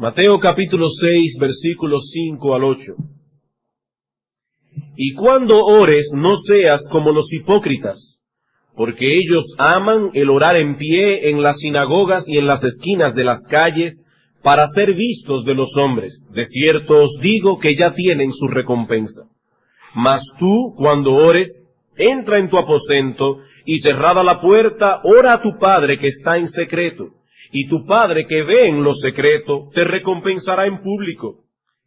Mateo capítulo 6, versículos 5 al 8. Y cuando ores, no seas como los hipócritas, porque ellos aman el orar en pie en las sinagogas y en las esquinas de las calles, para ser vistos de los hombres. De cierto os digo que ya tienen su recompensa. Mas tú, cuando ores, entra en tu aposento, y cerrada la puerta, ora a tu Padre que está en secreto, y tu Padre que ve en lo secreto, te recompensará en público.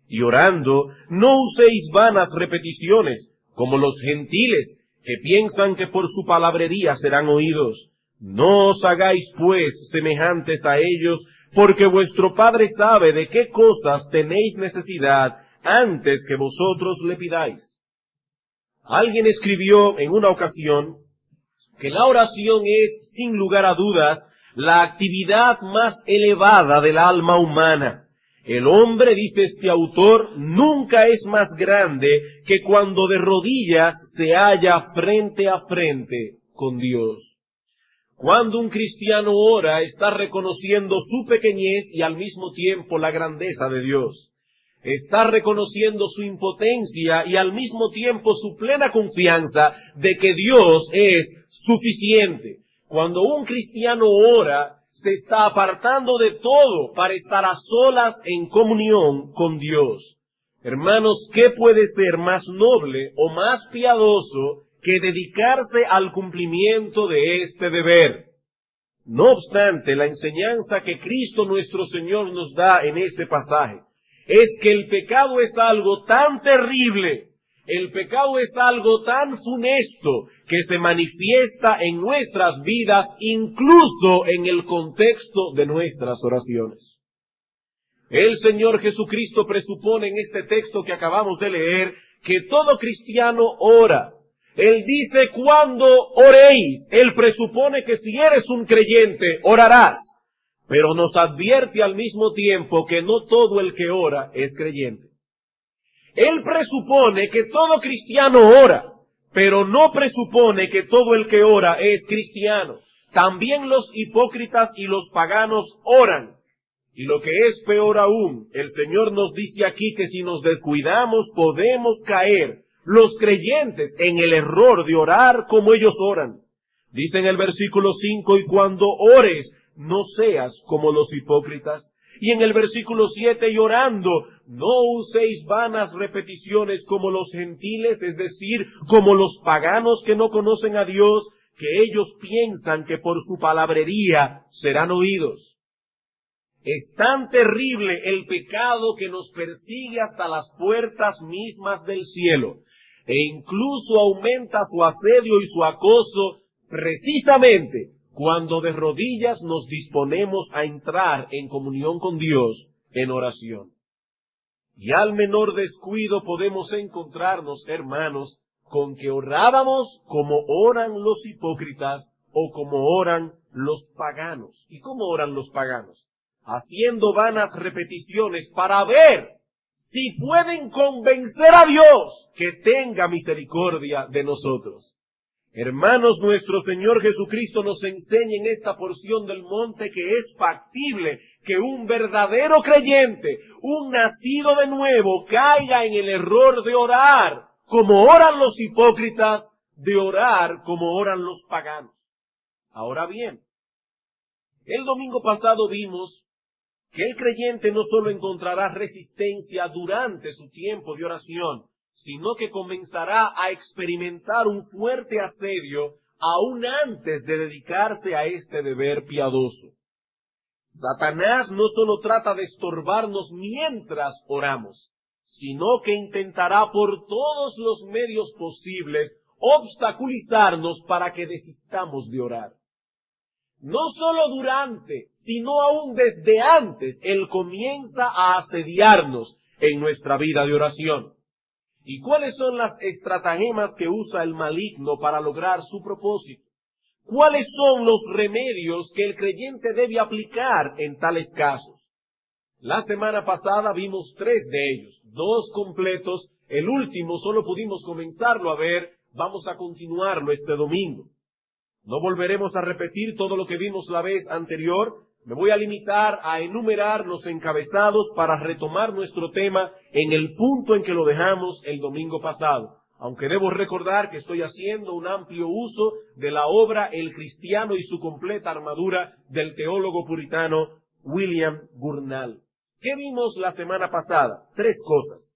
Y orando, no uséis vanas repeticiones, como los gentiles, que piensan que por su palabrería serán oídos. No os hagáis, pues, semejantes a ellos, porque vuestro Padre sabe de qué cosas tenéis necesidad antes que vosotros le pidáis. Alguien escribió en una ocasión que la oración es, sin lugar a dudas, la actividad más elevada del alma humana. El hombre, dice este autor, nunca es más grande que cuando de rodillas se halla frente a frente con Dios. Cuando un cristiano ora, está reconociendo su pequeñez y al mismo tiempo la grandeza de Dios. Está reconociendo su impotencia y al mismo tiempo su plena confianza de que Dios es suficiente. Cuando un cristiano ora, se está apartando de todo para estar a solas en comunión con Dios. Hermanos, ¿qué puede ser más noble o más piadoso que dedicarse al cumplimiento de este deber? No obstante, la enseñanza que Cristo nuestro Señor nos da en este pasaje es que el pecado es algo tan terrible, el pecado es algo tan funesto que se manifiesta en nuestras vidas, incluso en el contexto de nuestras oraciones. El Señor Jesucristo presupone en este texto que acabamos de leer que todo cristiano ora. Él dice, cuando oréis, Él presupone que si eres un creyente, orarás. Pero nos advierte al mismo tiempo que no todo el que ora es creyente. Él presupone que todo cristiano ora, pero no presupone que todo el que ora es cristiano. También los hipócritas y los paganos oran. Y lo que es peor aún, el Señor nos dice aquí que si nos descuidamos podemos caer, los creyentes, en el error de orar como ellos oran. Dice en el versículo 5, y cuando ores, no seas como los hipócritas. Y en el versículo 7, y orando, no uséis vanas repeticiones como los gentiles, es decir, como los paganos que no conocen a Dios, que ellos piensan que por su palabrería serán oídos. Es tan terrible el pecado que nos persigue hasta las puertas mismas del cielo, e incluso aumenta su asedio y su acoso precisamente cuando de rodillas nos disponemos a entrar en comunión con Dios en oración. Y al menor descuido podemos encontrarnos, hermanos, con que orábamos como oran los hipócritas o como oran los paganos. ¿Y cómo oran los paganos? Haciendo vanas repeticiones para ver si pueden convencer a Dios que tenga misericordia de nosotros. Hermanos, nuestro Señor Jesucristo nos enseña en esta porción del monte que es factible que un verdadero creyente, un nacido de nuevo, caiga en el error de orar como oran los hipócritas, de orar como oran los paganos. Ahora bien, el domingo pasado vimos que el creyente no solo encontrará resistencia durante su tiempo de oración, sino que comenzará a experimentar un fuerte asedio aún antes de dedicarse a este deber piadoso. Satanás no solo trata de estorbarnos mientras oramos, sino que intentará por todos los medios posibles obstaculizarnos para que desistamos de orar. No solo durante, sino aún desde antes, Él comienza a asediarnos en nuestra vida de oración. ¿Y cuáles son las estratagemas que usa el maligno para lograr su propósito? ¿Cuáles son los remedios que el creyente debe aplicar en tales casos? La semana pasada vimos 3 de ellos, 2 completos, el último solo pudimos comenzarlo a ver, vamos a continuarlo este domingo. No volveremos a repetir todo lo que vimos la vez anterior, Me voy a limitar a enumerar los encabezados para retomar nuestro tema en el punto en que lo dejamos el domingo pasado. Aunque debo recordar que estoy haciendo un amplio uso de la obra El Cristiano y su completa armadura del teólogo puritano William Gurnall. ¿Qué vimos la semana pasada? 3 cosas.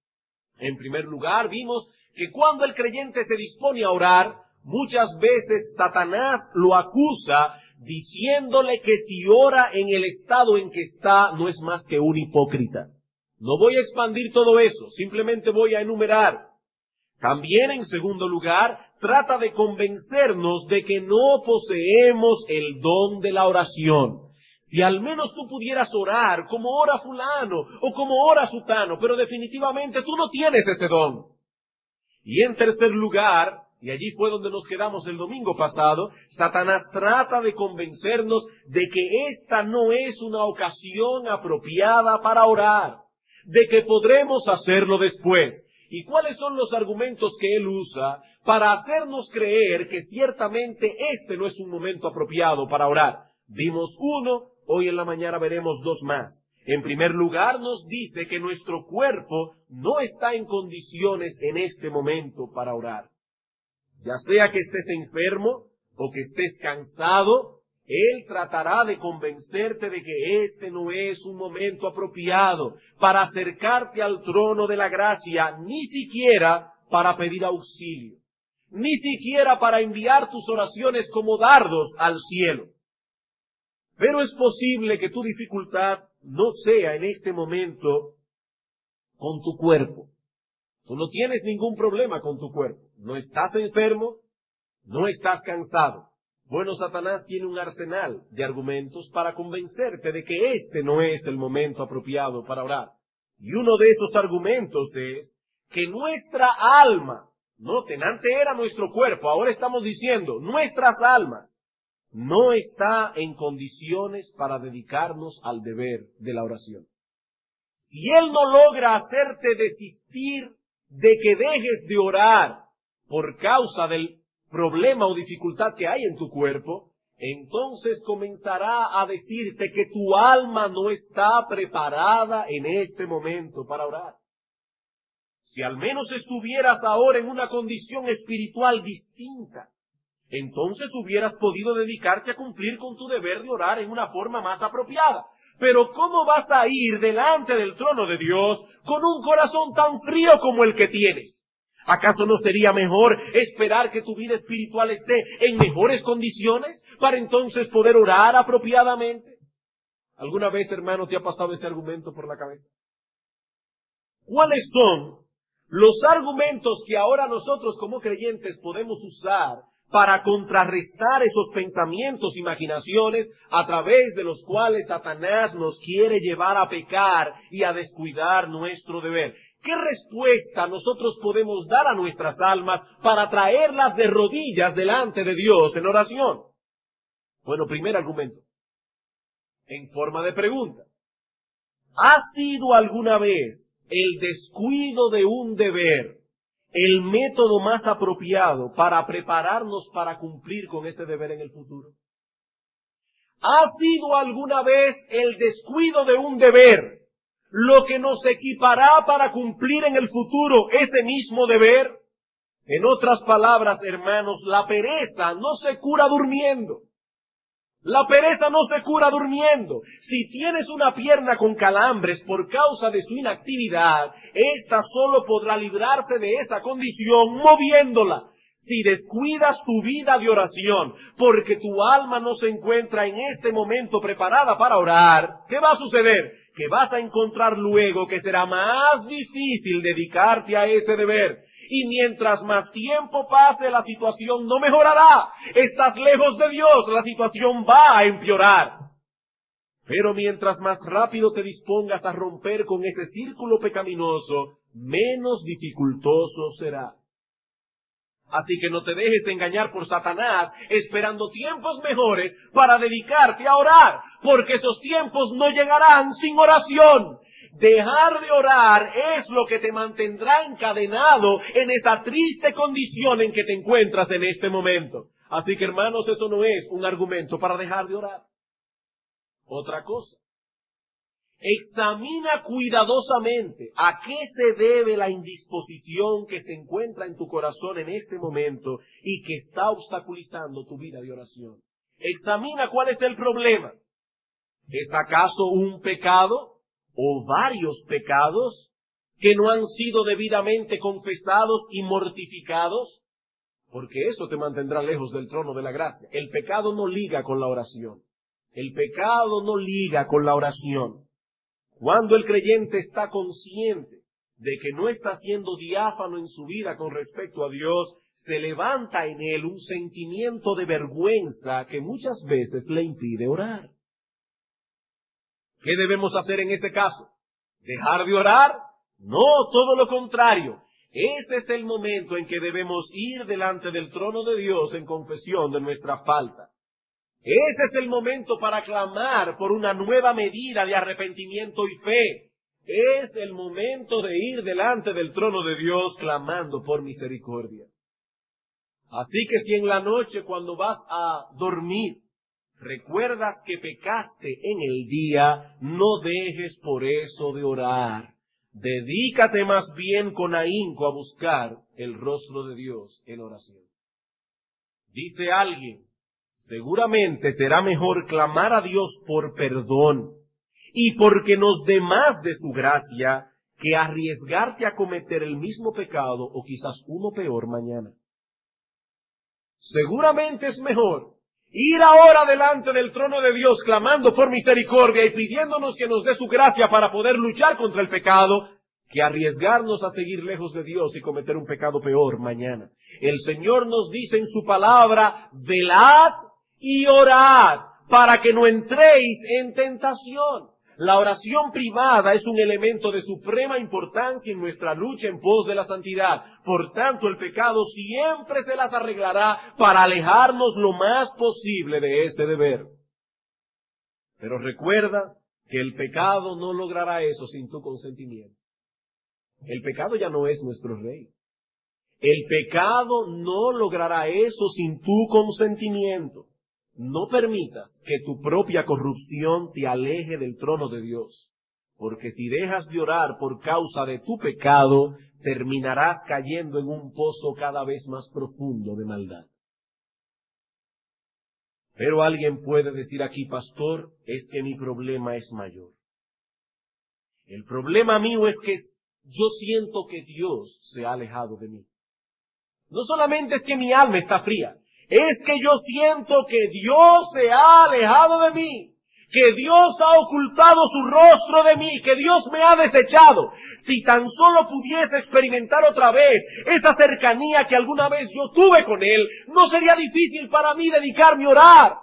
En primer lugar, vimos que cuando el creyente se dispone a orar, muchas veces Satanás lo acusa diciéndole que si ora en el estado en que está, no es más que un hipócrita. No voy a expandir todo eso, simplemente voy a enumerar. También, en segundo lugar, trata de convencernos de que no poseemos el don de la oración. Si al menos tú pudieras orar como ora fulano o como ora sutano, pero definitivamente tú no tienes ese don. Y en tercer lugar, y allí fue donde nos quedamos el domingo pasado, Satanás trata de convencernos de que esta no es una ocasión apropiada para orar, de que podremos hacerlo después. ¿Y cuáles son los argumentos que él usa para hacernos creer que ciertamente este no es un momento apropiado para orar? Vimos uno, hoy en la mañana veremos 2 más. En primer lugar, nos dice que nuestro cuerpo no está en condiciones en este momento para orar. Ya sea que estés enfermo o que estés cansado, él tratará de convencerte de que este no es un momento apropiado para acercarte al trono de la gracia, ni siquiera para pedir auxilio, ni siquiera para enviar tus oraciones como dardos al cielo. Pero es posible que tu dificultad no sea en este momento con tu cuerpo. Tú no tienes ningún problema con tu cuerpo. No estás enfermo, no estás cansado. Bueno, Satanás tiene un arsenal de argumentos para convencerte de que este no es el momento apropiado para orar. Y uno de esos argumentos es que nuestra alma, noten, antes era nuestro cuerpo, ahora estamos diciendo nuestras almas, no está en condiciones para dedicarnos al deber de la oración. Si él no logra hacerte desistir de que dejes de orar por causa del problema o dificultad que hay en tu cuerpo, entonces comenzará a decirte que tu alma no está preparada en este momento para orar. Si al menos estuvieras ahora en una condición espiritual distinta, entonces hubieras podido dedicarte a cumplir con tu deber de orar en una forma más apropiada. Pero ¿cómo vas a ir delante del trono de Dios con un corazón tan frío como el que tienes? ¿Acaso no sería mejor esperar que tu vida espiritual esté en mejores condiciones para entonces poder orar apropiadamente? ¿Alguna vez, hermano, te ha pasado ese argumento por la cabeza? ¿Cuáles son los argumentos que ahora nosotros como creyentes podemos usar para contrarrestar esos pensamientos, imaginaciones, a través de los cuales Satanás nos quiere llevar a pecar y a descuidar nuestro deber? ¿Qué respuesta nosotros podemos dar a nuestras almas para traerlas de rodillas delante de Dios en oración? Bueno, primer argumento, en forma de pregunta. ¿Ha sido alguna vez el descuido de un deber el método más apropiado para prepararnos para cumplir con ese deber en el futuro? ¿Ha sido alguna vez el descuido de un deber lo que nos equipará para cumplir en el futuro ese mismo deber? En otras palabras, hermanos, la pereza no se cura durmiendo. La pereza no se cura durmiendo. Si tienes una pierna con calambres por causa de su inactividad, ésta solo podrá librarse de esa condición moviéndola. Si descuidas tu vida de oración, porque tu alma no se encuentra en este momento preparada para orar, ¿qué va a suceder? Que vas a encontrar luego que será más difícil dedicarte a ese deber. Y mientras más tiempo pase, la situación no mejorará. Estás lejos de Dios, la situación va a empeorar. Pero mientras más rápido te dispongas a romper con ese círculo pecaminoso, menos dificultoso será. Así que no te dejes engañar por Satanás esperando tiempos mejores para dedicarte a orar, porque esos tiempos no llegarán sin oración. Dejar de orar es lo que te mantendrá encadenado en esa triste condición en que te encuentras en este momento. Así que, hermanos, eso no es un argumento para dejar de orar. otra cosa. Examina cuidadosamente a qué se debe la indisposición que se encuentra en tu corazón en este momento y que está obstaculizando tu vida de oración. Examina cuál es el problema. ¿Es acaso un pecado o varios pecados que no han sido debidamente confesados y mortificados? Porque esto te mantendrá lejos del trono de la gracia. El pecado no liga con la oración. El pecado no liga con la oración. Cuando el creyente está consciente de que no está siendo diáfano en su vida con respecto a Dios, se levanta en él un sentimiento de vergüenza que muchas veces le impide orar. ¿Qué debemos hacer en ese caso? ¿Dejar de orar? No, todo lo contrario. Ese es el momento en que debemos ir delante del trono de Dios en confesión de nuestra falta. Ese es el momento para clamar por una nueva medida de arrepentimiento y fe. Es el momento de ir delante del trono de Dios clamando por misericordia. Así que si en la noche cuando vas a dormir recuerdas que pecaste en el día, no dejes por eso de orar. Dedícate más bien con ahínco a buscar el rostro de Dios en oración. Dice alguien, seguramente será mejor clamar a Dios por perdón y porque nos dé más de su gracia que arriesgarte a cometer el mismo pecado o quizás uno peor mañana. Seguramente es mejor ir ahora delante del trono de Dios clamando por misericordia y pidiéndonos que nos dé su gracia para poder luchar contra el pecado, que arriesgarnos a seguir lejos de Dios y cometer un pecado peor mañana. El Señor nos dice en su palabra, velad y orad para que no entréis en tentación. La oración privada es un elemento de suprema importancia en nuestra lucha en pos de la santidad. Por tanto, el pecado siempre se las arreglará para alejarnos lo más posible de ese deber. Pero recuerda que el pecado no logrará eso sin tu consentimiento. El pecado ya no es nuestro rey. El pecado no logrará eso sin tu consentimiento. No permitas que tu propia corrupción te aleje del trono de Dios, porque si dejas de orar por causa de tu pecado, terminarás cayendo en un pozo cada vez más profundo de maldad. Pero alguien puede decir aquí, pastor, es que mi problema es mayor. El problema mío es que yo siento que Dios se ha alejado de mí. No solamente es que mi alma está fría, es que yo siento que Dios se ha alejado de mí, que Dios ha ocultado su rostro de mí, que Dios me ha desechado. Si tan solo pudiese experimentar otra vez esa cercanía que alguna vez yo tuve con Él, no sería difícil para mí dedicarme a orar.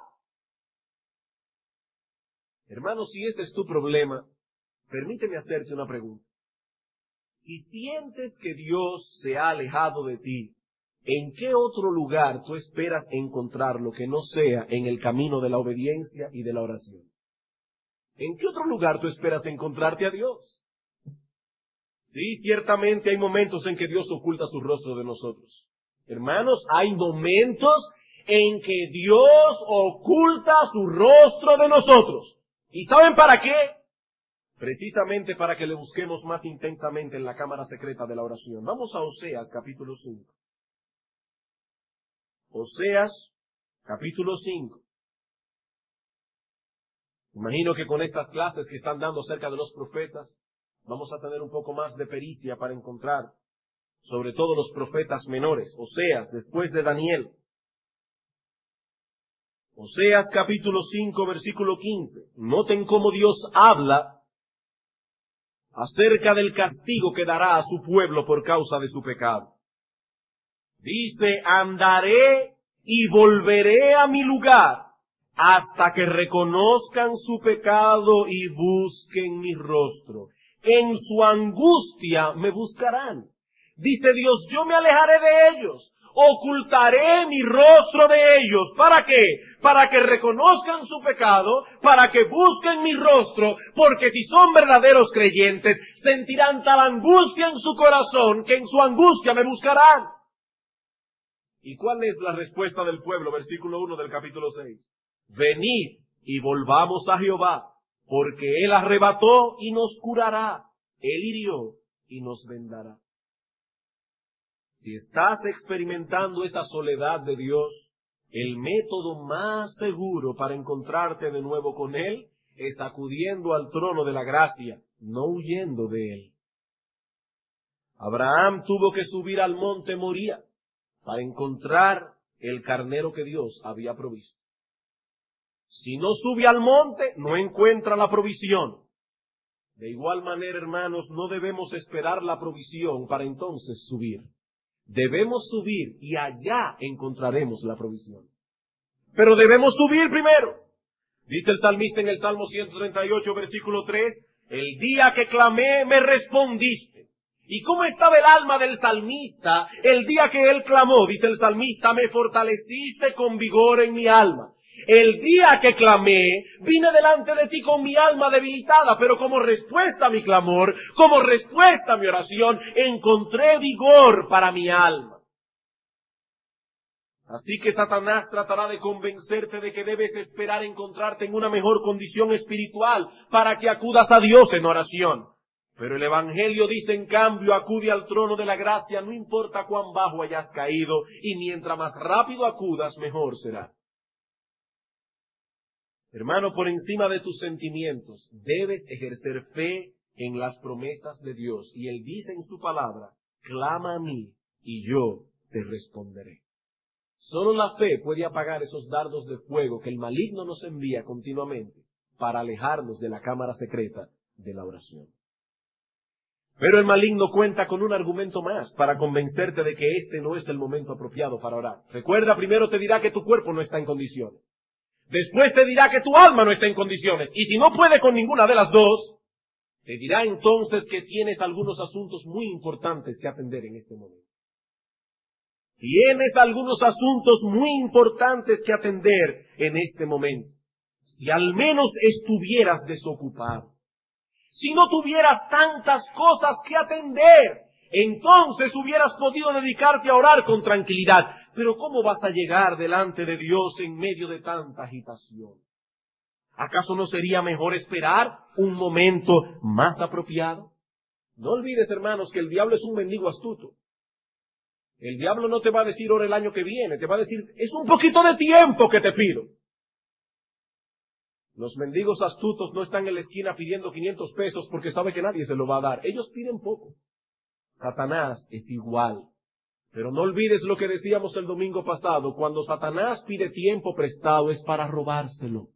Hermano, si ese es tu problema, permíteme hacerte una pregunta. Si sientes que Dios se ha alejado de ti, ¿en qué otro lugar tú esperas encontrarlo que no sea en el camino de la obediencia y de la oración? ¿En qué otro lugar tú esperas encontrarte a Dios? Sí, ciertamente hay momentos en que Dios oculta su rostro de nosotros. Hermanos, hay momentos en que Dios oculta su rostro de nosotros. ¿Y saben para qué? Precisamente para que le busquemos más intensamente en la cámara secreta de la oración. Vamos a Oseas capítulo 5. Oseas, capítulo 5. Imagino que con estas clases que están dando acerca de los profetas, vamos a tener un poco más de pericia para encontrar, sobre todo los profetas menores. Oseas, después de Daniel. Oseas, capítulo 5, versículo 15. Noten cómo Dios habla acerca del castigo que dará a su pueblo por causa de su pecado. Dice, andaré y volveré a mi lugar hasta que reconozcan su pecado y busquen mi rostro. En su angustia me buscarán. Dice Dios, yo me alejaré de ellos, ocultaré mi rostro de ellos. ¿Para qué? Para que reconozcan su pecado, para que busquen mi rostro, porque si son verdaderos creyentes, sentirán tal angustia en su corazón que en su angustia me buscarán. ¿Y cuál es la respuesta del pueblo? Versículo 1 del capítulo 6. Venid, y volvamos a Jehová, porque Él arrebató y nos curará, Él hirió y nos vendará. Si estás experimentando esa soledad de Dios, el método más seguro para encontrarte de nuevo con Él es acudiendo al trono de la gracia, no huyendo de Él. Abraham tuvo que subir al monte Moría para encontrar el carnero que Dios había provisto. Si no sube al monte, no encuentra la provisión. De igual manera, hermanos, no debemos esperar la provisión para entonces subir. Debemos subir y allá encontraremos la provisión. Pero debemos subir primero. Dice el salmista en el Salmo 138, versículo 3, el día que clamé me respondiste. ¿Y cómo estaba el alma del salmista el día que él clamó? Dice el salmista, me fortaleciste con vigor en mi alma. El día que clamé, vine delante de ti con mi alma debilitada, pero como respuesta a mi clamor, como respuesta a mi oración, encontré vigor para mi alma. Así que Satanás tratará de convencerte de que debes esperar encontrarte en una mejor condición espiritual para que acudas a Dios en oración. Pero el Evangelio dice, en cambio, acude al trono de la gracia, no importa cuán bajo hayas caído, y mientras más rápido acudas, mejor será. Hermano, por encima de tus sentimientos, debes ejercer fe en las promesas de Dios. Y Él dice en su palabra, clama a mí y yo te responderé. Solo la fe puede apagar esos dardos de fuego que el maligno nos envía continuamente para alejarnos de la cámara secreta de la oración. Pero el maligno cuenta con un argumento más para convencerte de que este no es el momento apropiado para orar. Recuerda, primero te dirá que tu cuerpo no está en condiciones. Después te dirá que tu alma no está en condiciones. Y si no puede con ninguna de las dos, te dirá entonces que tienes algunos asuntos muy importantes que atender en este momento. Tienes algunos asuntos muy importantes que atender en este momento. Si al menos estuvieras desocupado. Si no tuvieras tantas cosas que atender, entonces hubieras podido dedicarte a orar con tranquilidad. Pero ¿cómo vas a llegar delante de Dios en medio de tanta agitación? ¿Acaso no sería mejor esperar un momento más apropiado? No olvides, hermanos, que el diablo es un mendigo astuto. El diablo no te va a decir ora el año que viene, te va a decir, es un poquito de tiempo que te pido. Los mendigos astutos no están en la esquina pidiendo 500 pesos porque sabe que nadie se lo va a dar. Ellos piden poco. Satanás es igual. Pero no olvides lo que decíamos el domingo pasado. Cuando Satanás pide tiempo prestado es para robárselo.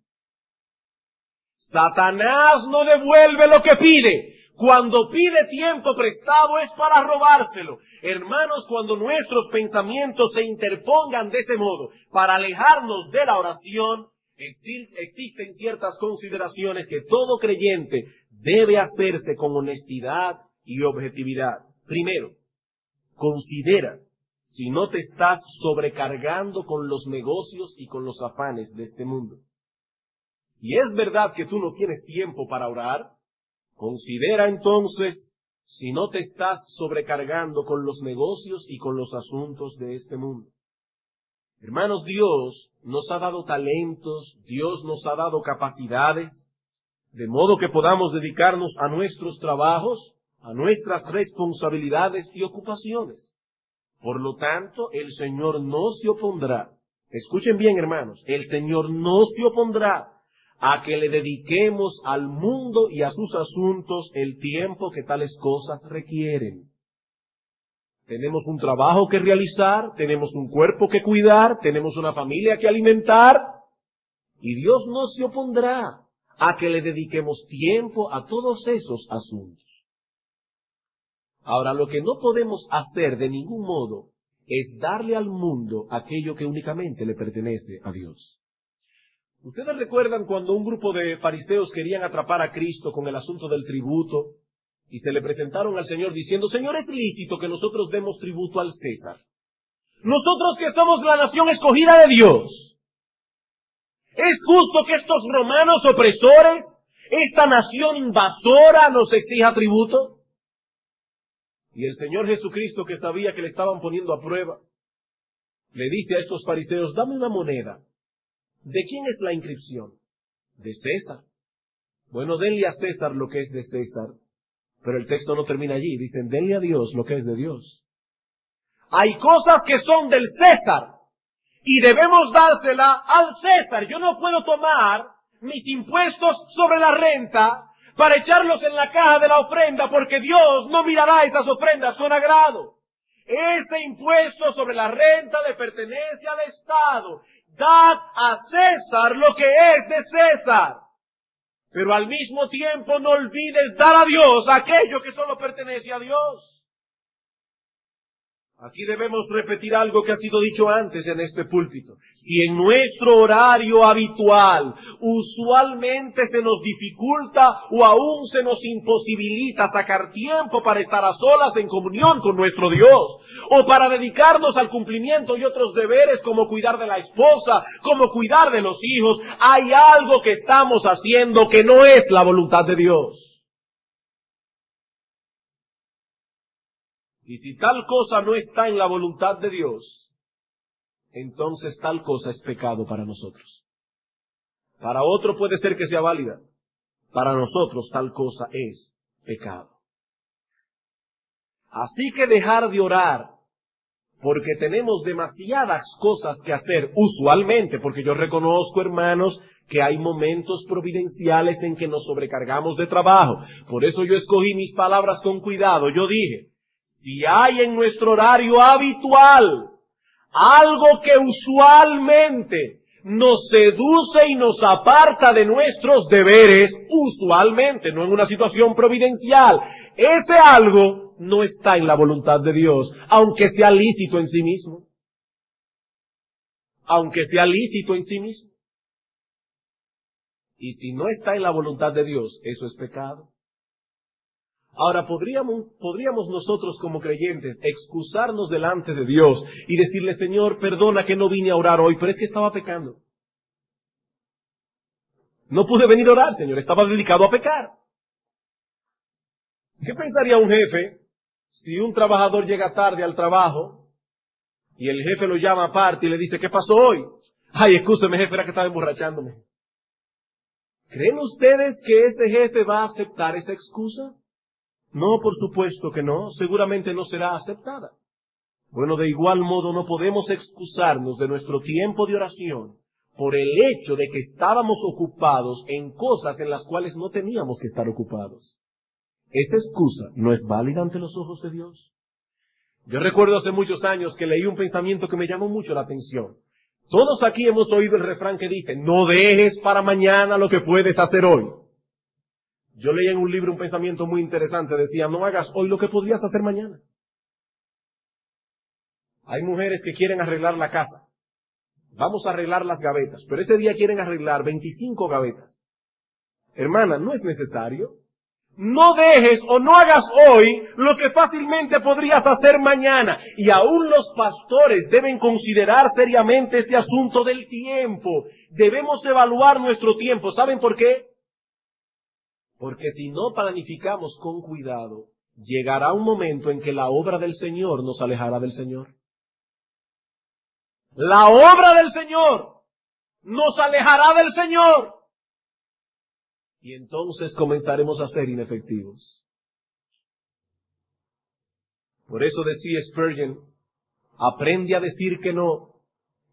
Satanás no devuelve lo que pide. Cuando pide tiempo prestado es para robárselo. Hermanos, cuando nuestros pensamientos se interpongan de ese modo para alejarnos de la oración, existen ciertas consideraciones que todo creyente debe hacerse con honestidad y objetividad. Primero, considera si no te estás sobrecargando con los negocios y con los afanes de este mundo. Si es verdad que tú no tienes tiempo para orar, considera entonces si no te estás sobrecargando con los negocios y con los asuntos de este mundo. Hermanos, Dios nos ha dado talentos, Dios nos ha dado capacidades, de modo que podamos dedicarnos a nuestros trabajos, a nuestras responsabilidades y ocupaciones. Por lo tanto, el Señor no se opondrá. Escuchen bien, hermanos, el Señor no se opondrá a que le dediquemos al mundo y a sus asuntos el tiempo que tales cosas requieren. Tenemos un trabajo que realizar, tenemos un cuerpo que cuidar, tenemos una familia que alimentar, y Dios no se opondrá a que le dediquemos tiempo a todos esos asuntos. Ahora, lo que no podemos hacer de ningún modo es darle al mundo aquello que únicamente le pertenece a Dios. ¿Ustedes recuerdan cuando un grupo de fariseos querían atrapar a Cristo con el asunto del tributo y se le presentaron al Señor diciendo, Señor, es lícito que nosotros demos tributo al César? Nosotros que somos la nación escogida de Dios. ¿Es justo que estos romanos opresores, esta nación invasora, nos exija tributo? Y el Señor Jesucristo, que sabía que le estaban poniendo a prueba, le dice a estos fariseos, dame una moneda. ¿De quién es la inscripción? De César. Bueno, denle a César lo que es de César. Pero el texto no termina allí. Dicen, denle a Dios lo que es de Dios. Hay cosas que son del César y debemos dársela al César. Yo no puedo tomar mis impuestos sobre la renta para echarlos en la caja de la ofrenda, porque Dios no mirará esas ofrendas con agrado. Ese impuesto sobre la renta le pertenece al Estado. Dad a César lo que es de César. Pero al mismo tiempo no olvides dar a Dios aquello que solo pertenece a Dios. Aquí debemos repetir algo que ha sido dicho antes en este púlpito. Si en nuestro horario habitual usualmente se nos dificulta o aún se nos imposibilita sacar tiempo para estar a solas en comunión con nuestro Dios, o para dedicarnos al cumplimiento de otros deberes como cuidar de la esposa, como cuidar de los hijos, hay algo que estamos haciendo que no es la voluntad de Dios. Y si tal cosa no está en la voluntad de Dios, entonces tal cosa es pecado para nosotros. Para otro puede ser que sea válida. Para nosotros tal cosa es pecado. Así que dejar de orar, porque tenemos demasiadas cosas que hacer, usualmente, porque yo reconozco, hermanos, que hay momentos providenciales en que nos sobrecargamos de trabajo. Por eso yo escogí mis palabras con cuidado. Yo dije, si hay en nuestro horario habitual algo que usualmente nos seduce y nos aparta de nuestros deberes, usualmente, no en una situación providencial, ese algo no está en la voluntad de Dios, aunque sea lícito en sí mismo. Aunque sea lícito en sí mismo. Y si no está en la voluntad de Dios, eso es pecado. Ahora, podríamos nosotros como creyentes excusarnos delante de Dios y decirle, Señor, perdona que no vine a orar hoy, pero es que estaba pecando. No pude venir a orar, Señor, estaba dedicado a pecar. ¿Qué pensaría un jefe si un trabajador llega tarde al trabajo y el jefe lo llama aparte y le dice, ¿qué pasó hoy? Ay, excúseme, jefe, era que estaba emborrachándome. ¿Creen ustedes que ese jefe va a aceptar esa excusa? No, por supuesto que no, seguramente no será aceptada. Bueno, de igual modo no podemos excusarnos de nuestro tiempo de oración por el hecho de que estábamos ocupados en cosas en las cuales no teníamos que estar ocupados. Esa excusa no es válida ante los ojos de Dios. Yo recuerdo hace muchos años que leí un pensamiento que me llamó mucho la atención. Todos aquí hemos oído el refrán que dice, no dejes para mañana lo que puedes hacer hoy. Yo leí en un libro un pensamiento muy interesante, decía, no hagas hoy lo que podrías hacer mañana. Hay mujeres que quieren arreglar la casa. Vamos a arreglar las gavetas, pero ese día quieren arreglar 25 gavetas. Hermana, no es necesario. No dejes o no hagas hoy lo que fácilmente podrías hacer mañana. Y aún los pastores deben considerar seriamente este asunto del tiempo. Debemos evaluar nuestro tiempo. ¿Saben por qué? Porque si no planificamos con cuidado, llegará un momento en que la obra del Señor nos alejará del Señor. La obra del Señor nos alejará del Señor. Y entonces comenzaremos a ser inefectivos. Por eso decía Spurgeon, aprende a decir que no,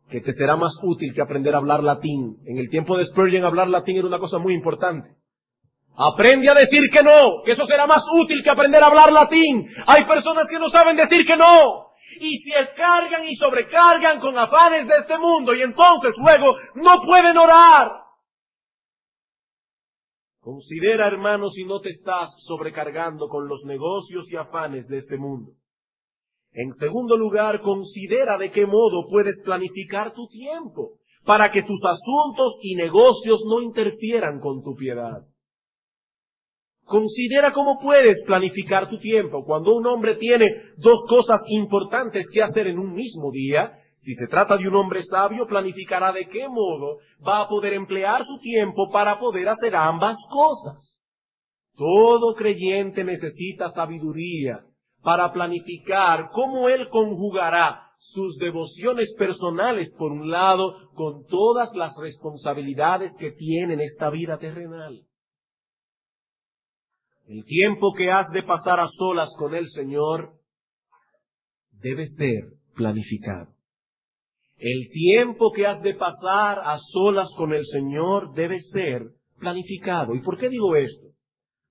que te será más útil que aprender a hablar latín. En el tiempo de Spurgeon hablar latín era una cosa muy importante. Aprende a decir que no, que eso será más útil que aprender a hablar latín. Hay personas que no saben decir que no. Y se cargan y sobrecargan con afanes de este mundo y entonces luego no pueden orar. Considera, hermano, si no te estás sobrecargando con los negocios y afanes de este mundo. En segundo lugar, considera de qué modo puedes planificar tu tiempo para que tus asuntos y negocios no interfieran con tu piedad. Considera cómo puedes planificar tu tiempo. Cuando un hombre tiene dos cosas importantes que hacer en un mismo día, si se trata de un hombre sabio, planificará de qué modo va a poder emplear su tiempo para poder hacer ambas cosas. Todo creyente necesita sabiduría para planificar cómo él conjugará sus devociones personales, por un lado, con todas las responsabilidades que tiene en esta vida terrenal. El tiempo que has de pasar a solas con el Señor debe ser planificado. El tiempo que has de pasar a solas con el Señor debe ser planificado. ¿Y por qué digo esto?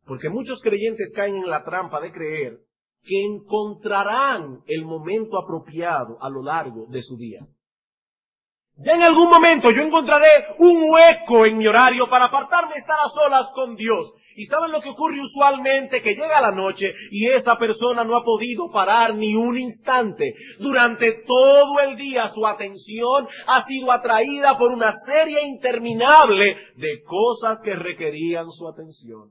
Porque muchos creyentes caen en la trampa de creer que encontrarán el momento apropiado a lo largo de su día. Ya en algún momento yo encontraré un hueco en mi horario para apartarme y estar a solas con Dios. ¿Y saben lo que ocurre usualmente? Que llega la noche y esa persona no ha podido parar ni un instante. Durante todo el día su atención ha sido atraída por una serie interminable de cosas que requerían su atención.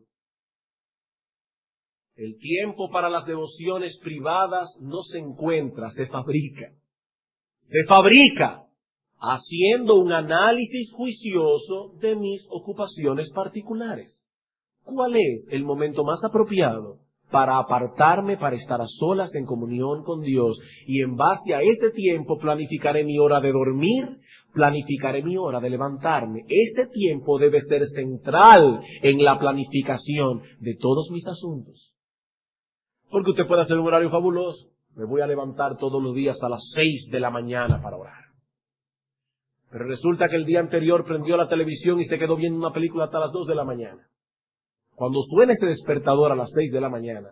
El tiempo para las devociones privadas no se encuentra, se fabrica. Se fabrica haciendo un análisis juicioso de mis ocupaciones particulares. ¿Cuál es el momento más apropiado para apartarme, para estar a solas en comunión con Dios? Y en base a ese tiempo planificaré mi hora de dormir, planificaré mi hora de levantarme. Ese tiempo debe ser central en la planificación de todos mis asuntos. Porque usted puede hacer un horario fabuloso. Me voy a levantar todos los días a las 6 de la mañana para orar. Pero resulta que el día anterior prendió la televisión y se quedó viendo una película hasta las 2 de la mañana. Cuando suene ese despertador a las 6 de la mañana,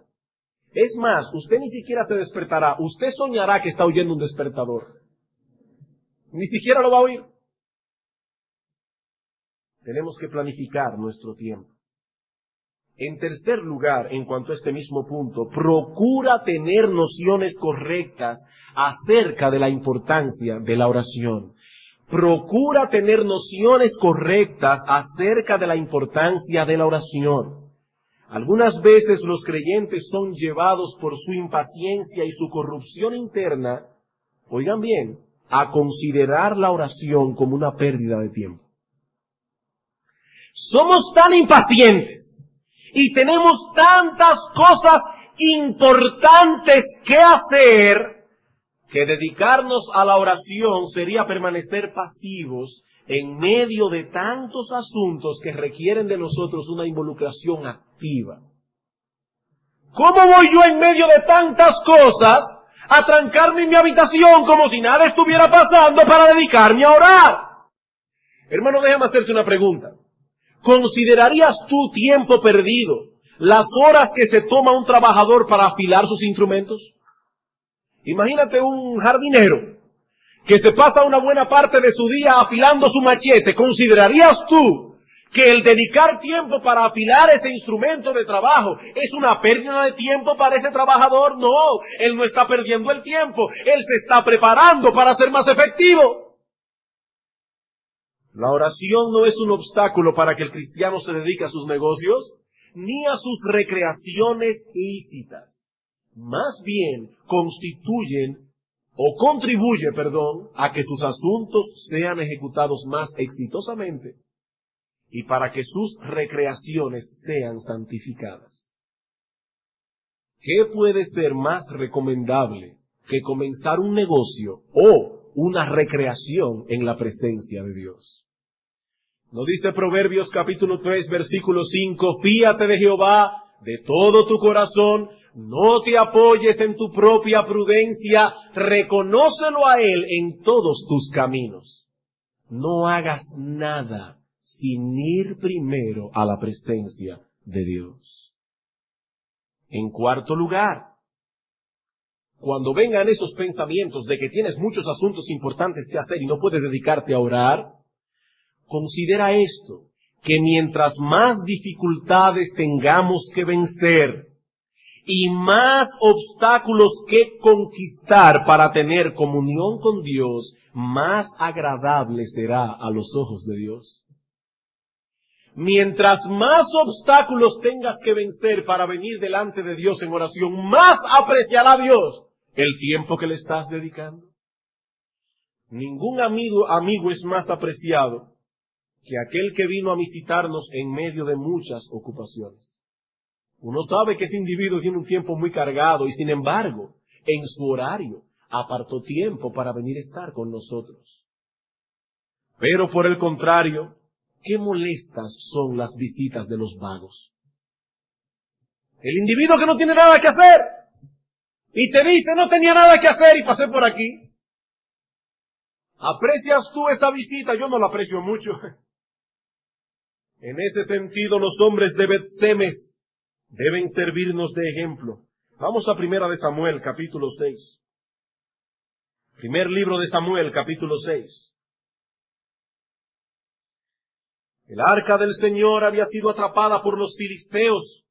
es más, usted ni siquiera se despertará, usted soñará que está oyendo un despertador. Ni siquiera lo va a oír. Tenemos que planificar nuestro tiempo. En tercer lugar, en cuanto a este mismo punto, procura tener nociones correctas acerca de la importancia de la oración. Procura tener nociones correctas acerca de la importancia de la oración. Algunas veces los creyentes son llevados por su impaciencia y su corrupción interna, oigan bien, a considerar la oración como una pérdida de tiempo. Somos tan impacientes y tenemos tantas cosas importantes que hacer, que dedicarnos a la oración sería permanecer pasivos en medio de tantos asuntos que requieren de nosotros una involucración activa. ¿Cómo voy yo en medio de tantas cosas a trancarme en mi habitación como si nada estuviera pasando para dedicarme a orar? Hermano, déjame hacerte una pregunta. ¿Considerarías tú tiempo perdido las horas que se toma un trabajador para afilar sus instrumentos? Imagínate un jardinero que se pasa una buena parte de su día afilando su machete. ¿Considerarías tú que el dedicar tiempo para afilar ese instrumento de trabajo es una pérdida de tiempo para ese trabajador? No, él no está perdiendo el tiempo, él se está preparando para ser más efectivo. La oración no es un obstáculo para que el cristiano se dedique a sus negocios, ni a sus recreaciones lícitas. Más bien contribuye, a que sus asuntos sean ejecutados más exitosamente y para que sus recreaciones sean santificadas. ¿Qué puede ser más recomendable que comenzar un negocio o una recreación en la presencia de Dios? ¿No dice Proverbios capítulo 3, versículo 5, fíate de Jehová de todo tu corazón, no te apoyes en tu propia prudencia, reconócelo a Él en todos tus caminos? No hagas nada sin ir primero a la presencia de Dios. En cuarto lugar, cuando vengan esos pensamientos de que tienes muchos asuntos importantes que hacer y no puedes dedicarte a orar, considera esto, que mientras más dificultades tengamos que vencer y más obstáculos que conquistar para tener comunión con Dios, más agradable será a los ojos de Dios. Mientras más obstáculos tengas que vencer para venir delante de Dios en oración, más apreciará Dios el tiempo que le estás dedicando. Ningún amigo es más apreciado que aquel que vino a visitarnos en medio de muchas ocupaciones. Uno sabe que ese individuo tiene un tiempo muy cargado y sin embargo, en su horario, apartó tiempo para venir a estar con nosotros. Pero por el contrario, qué molestas son las visitas de los vagos. El individuo que no tiene nada que hacer y te dice no tenía nada que hacer y pasé por aquí. ¿Aprecias tú esa visita? Yo no la aprecio mucho. En ese sentido, los hombres de Bet-Semes deben servirnos de ejemplo. Vamos a Primera de Samuel, capítulo 6. Primer libro de Samuel, capítulo 6. El arca del Señor había sido atrapada por los filisteos.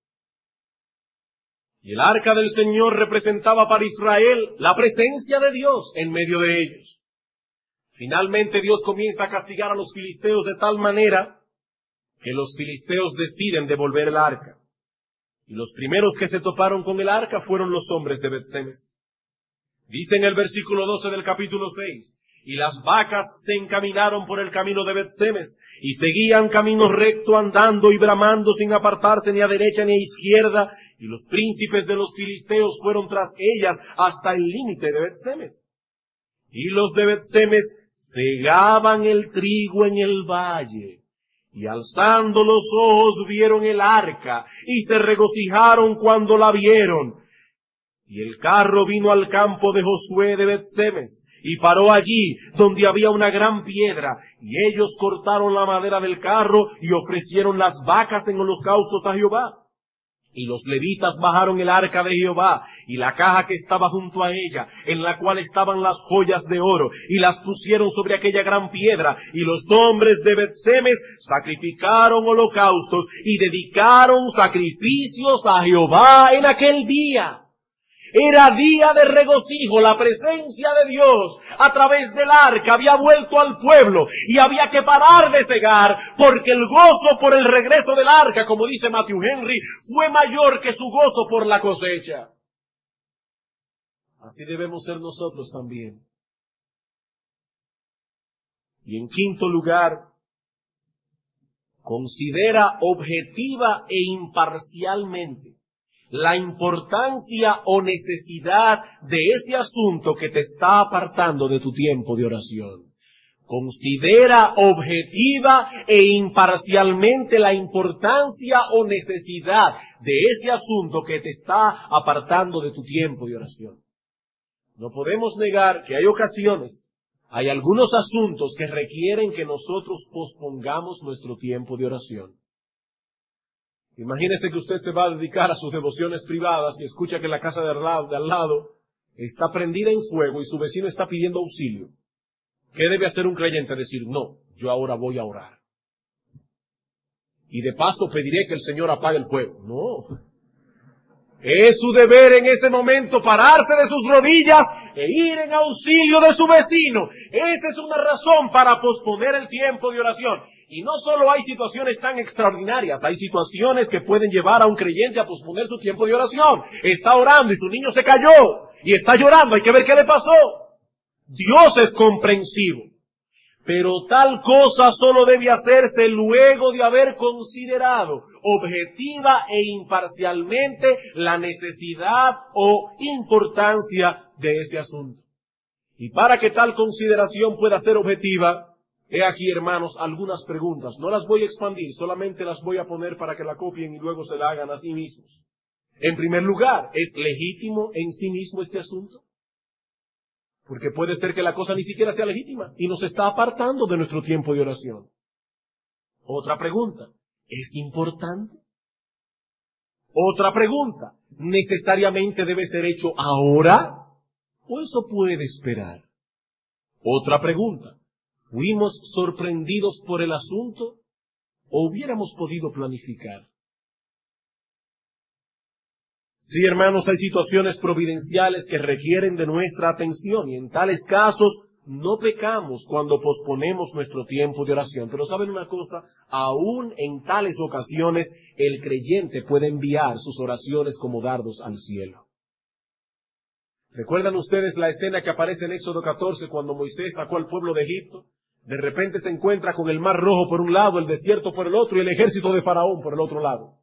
Y el arca del Señor representaba para Israel la presencia de Dios en medio de ellos. Finalmente Dios comienza a castigar a los filisteos de tal manera que los filisteos deciden devolver el arca. Y los primeros que se toparon con el arca fueron los hombres de Bet-Semes. Dice en el versículo 12 del capítulo 6, y las vacas se encaminaron por el camino de Bet-Semes, y seguían camino recto andando y bramando sin apartarse ni a derecha ni a izquierda, y los príncipes de los filisteos fueron tras ellas hasta el límite de Bet-Semes. Y los de Bet-Semes segaban el trigo en el valle, y alzando los ojos vieron el arca, y se regocijaron cuando la vieron. Y el carro vino al campo de Josué de Bet-Semes, y paró allí, donde había una gran piedra, y ellos cortaron la madera del carro, y ofrecieron las vacas en holocaustos a Jehová. Y los levitas bajaron el arca de Jehová, y la caja que estaba junto a ella, en la cual estaban las joyas de oro, y las pusieron sobre aquella gran piedra, y los hombres de Bet-Semes sacrificaron holocaustos, y dedicaron sacrificios a Jehová en aquel día. Era día de regocijo, la presencia de Dios a través del arca había vuelto al pueblo y había que parar de cegar porque el gozo por el regreso del arca, como dice Matthew Henry, fue mayor que su gozo por la cosecha. Así debemos ser nosotros también. Y en quinto lugar, considera objetiva e imparcialmente la importancia o necesidad de ese asunto que te está apartando de tu tiempo de oración. Considera objetiva e imparcialmente la importancia o necesidad de ese asunto que te está apartando de tu tiempo de oración. No podemos negar que hay ocasiones, hay algunos asuntos que requieren que nosotros pospongamos nuestro tiempo de oración. Imagínese que usted se va a dedicar a sus devociones privadas y escucha que la casa de al lado está prendida en fuego y su vecino está pidiendo auxilio. ¿Qué debe hacer un creyente? Decir, no, yo ahora voy a orar. Y de paso pediré que el Señor apague el fuego. No. Es su deber en ese momento pararse de sus rodillas e ir en auxilio de su vecino. Esa es una razón para posponer el tiempo de oración. Y no solo hay situaciones tan extraordinarias, hay situaciones que pueden llevar a un creyente a posponer su tiempo de oración. Está orando y su niño se cayó y está llorando, hay que ver qué le pasó. Dios es comprensivo, pero tal cosa solo debe hacerse luego de haber considerado objetiva e imparcialmente la necesidad o importancia de ese asunto. Y para que tal consideración pueda ser objetiva, he aquí, hermanos, algunas preguntas. No las voy a expandir, solamente las voy a poner para que la copien y luego se la hagan a sí mismos. En primer lugar, ¿es legítimo en sí mismo este asunto? Porque puede ser que la cosa ni siquiera sea legítima y nos está apartando de nuestro tiempo de oración. Otra pregunta, ¿es importante? Otra pregunta, ¿necesariamente debe ser hecho ahora? ¿O eso puede esperar? Otra pregunta, ¿fuimos sorprendidos por el asunto o hubiéramos podido planificar? Sí, hermanos, hay situaciones providenciales que requieren de nuestra atención y en tales casos no pecamos cuando posponemos nuestro tiempo de oración. Pero ¿saben una cosa? Aún en tales ocasiones el creyente puede enviar sus oraciones como dardos al cielo. ¿Recuerdan ustedes la escena que aparece en Éxodo 14 cuando Moisés sacó al pueblo de Egipto? De repente se encuentra con el mar rojo por un lado, el desierto por el otro y el ejército de Faraón por el otro lado.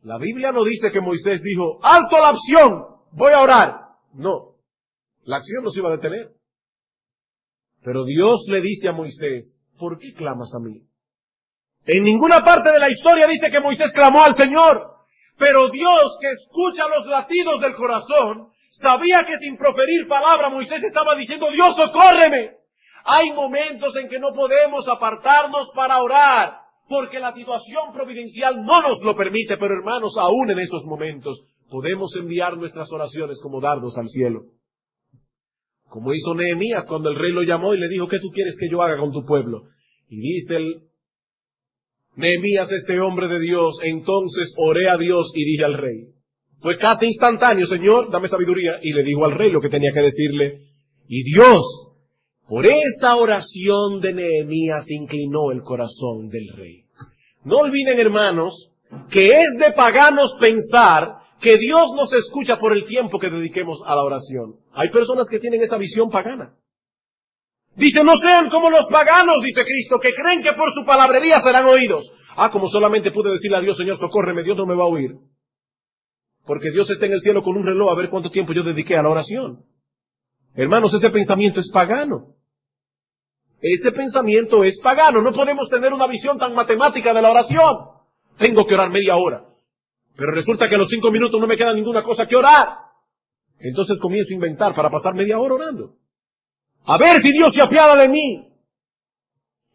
La Biblia no dice que Moisés dijo, ¡alto la acción! ¡Voy a orar! No, la acción no se iba a detener. Pero Dios le dice a Moisés, ¿por qué clamas a mí? En ninguna parte de la historia dice que Moisés clamó al Señor. Pero Dios, que escucha los latidos del corazón, sabía que sin proferir palabra Moisés estaba diciendo, Dios, socórreme. Hay momentos en que no podemos apartarnos para orar, porque la situación providencial no nos lo permite, pero hermanos, aún en esos momentos podemos enviar nuestras oraciones como dardos al cielo. Como hizo Nehemías cuando el rey lo llamó y le dijo, ¿qué tú quieres que yo haga con tu pueblo? Y dice Nehemías, este hombre de Dios, entonces oré a Dios y dije al rey. Fue casi instantáneo, Señor, dame sabiduría. Y le dijo al rey lo que tenía que decirle. Y Dios, por esa oración de Nehemías, inclinó el corazón del rey. No olviden, hermanos, que es de paganos pensar que Dios nos escucha por el tiempo que dediquemos a la oración. Hay personas que tienen esa visión pagana. Dice, no sean como los paganos, dice Cristo, que creen que por su palabrería serán oídos. Como solamente pude decirle a Dios, Señor, socórreme, Dios no me va a oír. Porque Dios está en el cielo con un reloj a ver cuánto tiempo yo dediqué a la oración. Hermanos, ese pensamiento es pagano. Ese pensamiento es pagano. No podemos tener una visión tan matemática de la oración. Tengo que orar media hora. Pero resulta que a los 5 minutos no me queda ninguna cosa que orar. Entonces comienzo a inventar para pasar media hora orando. A ver si Dios se apiada de mí.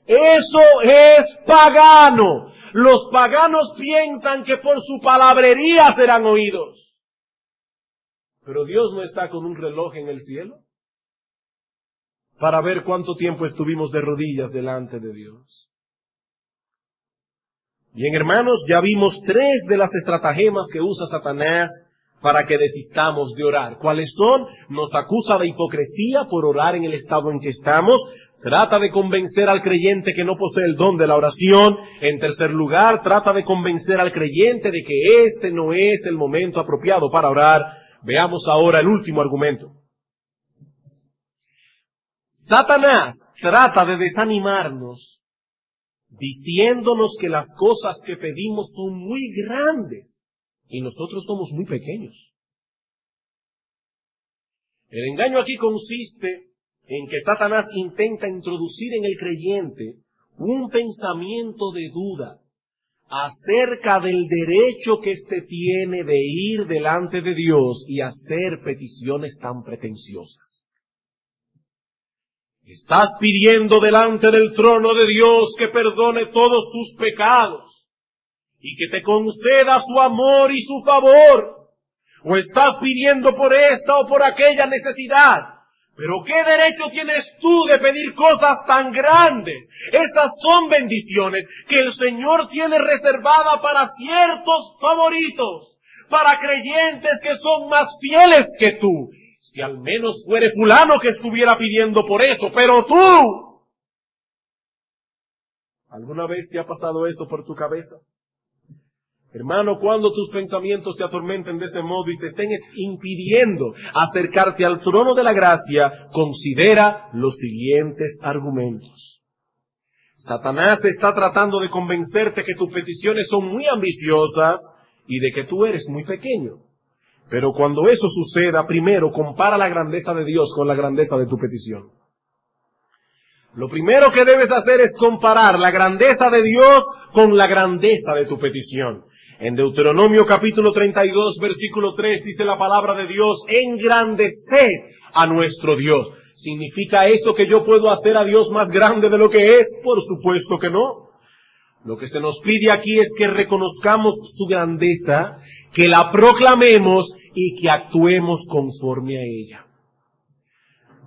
Eso es pagano. Los paganos piensan que por su palabrería serán oídos. Pero Dios no está con un reloj en el cielo para ver cuánto tiempo estuvimos de rodillas delante de Dios. Bien, hermanos, ya vimos 3 de las estratagemas que usa Satanás para que desistamos de orar. ¿Cuáles son? Nos acusa de hipocresía por orar en el estado en que estamos. Trata de convencer al creyente que no posee el don de la oración. En tercer lugar, trata de convencer al creyente de que este no es el momento apropiado para orar. Veamos ahora el último argumento. Satanás trata de desanimarnos diciéndonos que las cosas que pedimos son muy grandes y nosotros somos muy pequeños. El engaño aquí consiste en que Satanás intenta introducir en el creyente un pensamiento de duda acerca del derecho que éste tiene de ir delante de Dios y hacer peticiones tan pretenciosas. Estás pidiendo delante del trono de Dios que perdone todos tus pecados y que te conceda su amor y su favor. O estás pidiendo por esta o por aquella necesidad. Pero ¿qué derecho tienes tú de pedir cosas tan grandes? Esas son bendiciones que el Señor tiene reservada para ciertos favoritos, para creyentes que son más fieles que tú. Si al menos fuere fulano que estuviera pidiendo por eso, pero tú. ¿Alguna vez te ha pasado eso por tu cabeza? Hermano, cuando tus pensamientos te atormenten de ese modo y te estén impidiendo acercarte al trono de la gracia, considera los siguientes argumentos. Satanás está tratando de convencerte que tus peticiones son muy ambiciosas y de que tú eres muy pequeño. Pero cuando eso suceda, primero compara la grandeza de Dios con la grandeza de tu petición. Lo primero que debes hacer es comparar la grandeza de Dios con la grandeza de tu petición. En Deuteronomio capítulo 32, versículo 3, dice la palabra de Dios, engrandeced a nuestro Dios. ¿Significa eso que yo puedo hacer a Dios más grande de lo que es? Por supuesto que no. Lo que se nos pide aquí es que reconozcamos su grandeza, que la proclamemos y que actuemos conforme a ella.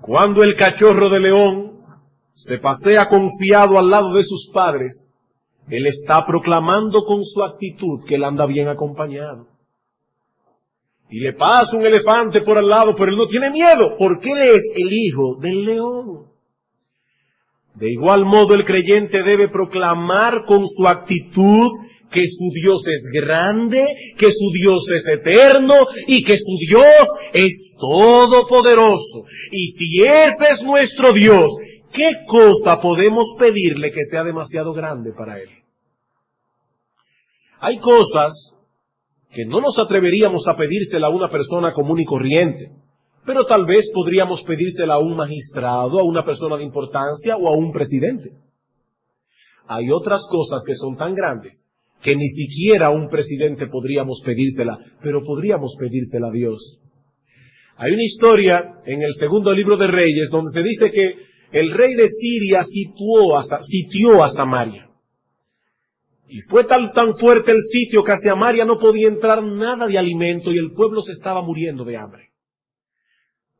Cuando el cachorro de león se pasea confiado al lado de sus padres, él está proclamando con su actitud que él anda bien acompañado. Y le pasa un elefante por al lado, pero él no tiene miedo, porque él es el hijo del león. De igual modo el creyente debe proclamar con su actitud que su Dios es grande, que su Dios es eterno y que su Dios es todopoderoso. Y si ese es nuestro Dios, ¿qué cosa podemos pedirle que sea demasiado grande para Él? Hay cosas que no nos atreveríamos a pedírsela a una persona común y corriente, pero tal vez podríamos pedírsela a un magistrado, a una persona de importancia o a un presidente. Hay otras cosas que son tan grandes que ni siquiera a un presidente podríamos pedírsela, pero podríamos pedírsela a Dios. Hay una historia en el segundo libro de Reyes donde se dice que el rey de Siria sitió a Samaria. Y fue tan fuerte el sitio que a Samaria no podía entrar nada de alimento y el pueblo se estaba muriendo de hambre.